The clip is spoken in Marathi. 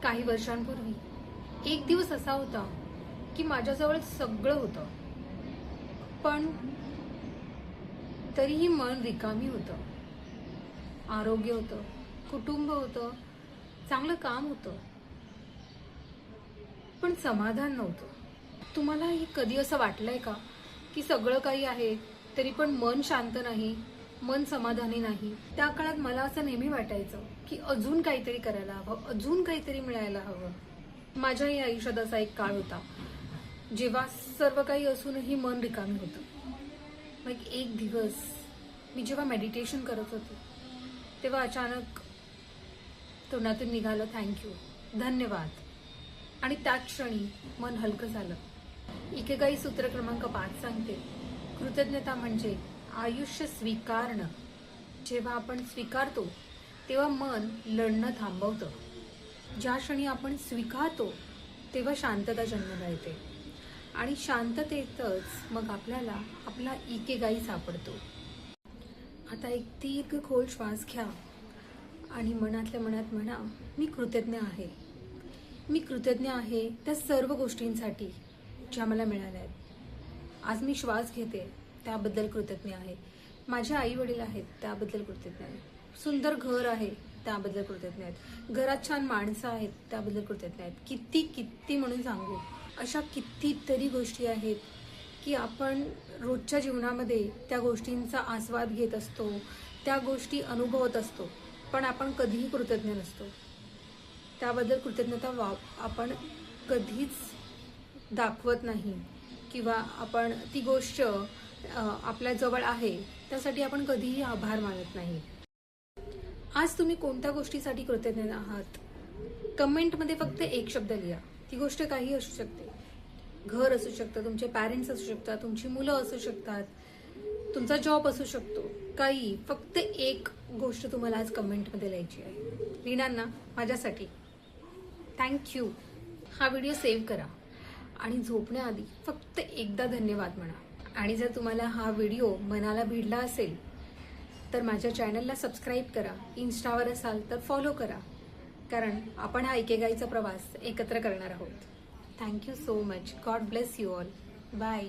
काही वर्षांपूर्वी एक दिवस असा होता की माझ्याजवळ सगळं होतं, पण तरीही मन रिकामी होतं. आरोग्य होतं, कुटुंब होतं, चांगलं काम होतं, पण समाधान नव्हतं. तुम्हालाही कधी असं वाटलंय का की सगळं काही आहे तरी पण मन शांत नाही, मन समाधानी नाही? त्या काळात मला असं नेहमी वाटायचं की अजून काहीतरी करायला हवं, अजून काहीतरी मिळायला हवं. माझ्याही आयुष्यात असा एक काळ होता जेव्हा सर्व काही असूनही मन रिकामी होतं. मग एक दिवस मी जेव्हा मेडिटेशन करत होते तेव्हा अचानक तोंडातून निघालं थँक्यू, धन्यवाद. आणि त्याच क्षणी मन हलकं झालं. इकेगाई सूत्र क्रमांक 5 सांगते, कृतज्ञता म्हणजे आयुष्य स्वीकारणं. जेव्हा आपण स्वीकारतो तेव्हा मन लढणं थांबवतं. ज्या क्षणी आपण स्वीकारतो तेव्हा शांतता जन्माला येते आणि शांततेतच मग आपल्याला आपला इकेगाई सापडतो. आता एक दीर्घ खोल श्वास घ्या आणि मनातल्या मनात म्हणा, मी कृतज्ञ आहे. मी कृतज्ञ आहे त्या सर्व गोष्टींसाठी ज्या मला मिळाल्या आहेत. आज मी श्वास घेते त्याबद्दल कृतज्ञ आहे. माझे आई वडील आहेत त्याबद्दल कृतज्ञ आहे. सुंदर घर आहे त्याबद्दल कृतज्ञ आहेत. घरात छान माणसं आहेत त्याबद्दल कृतज्ञ आहेत. किती किती म्हणून सांगू, अशा कितीतरी गोष्टी आहेत की आपण रोजच्या जीवनामध्ये त्या गोष्टींचा आस्वाद घेत असतो, त्या गोष्टी अनुभवत असतो, पण आपण कधीही कृतज्ञ नसतो. त्याबद्दल कृतज्ञता आपण कधीच दाखवत नाही किंवा आपण ती गोष्ट आपल्या जवळ आहे त्यासाठी आपण कधीही आभार मानत नाही. आज तुम्ही कोणत्या गोष्टीसाठी कृतज्ञ आहात? कमेंटमध्ये फक्त एक शब्द लिहा. ती गोष्ट काही असू शकते. घर असू शकतं, तुमचे पॅरेंट्स असू शकतात, तुमची मुलं असू शकतात, तुमचा जॉब असू शकतो, काही. फक्त एक गोष्ट तुम्हाला आज कमेंटमध्ये लिहायची आहे. लिहिणार ना? माझ्यासाठी थँक्यू. हा व्हिडिओ सेव्ह करा आणि झोपण्याआधी फक्त एकदा धन्यवाद म्हणा. आणि जर तुम्हाला हा व्हिडिओ मनाला भिडला असेल तर माझ्या चॅनलला सबस्क्राईब करा. इन्स्टावर असाल तर फॉलो करा, कारण आपण हा इकेगाईचा प्रवास एकत्र करणार आहोत. Thank you so much. God bless you all. Bye.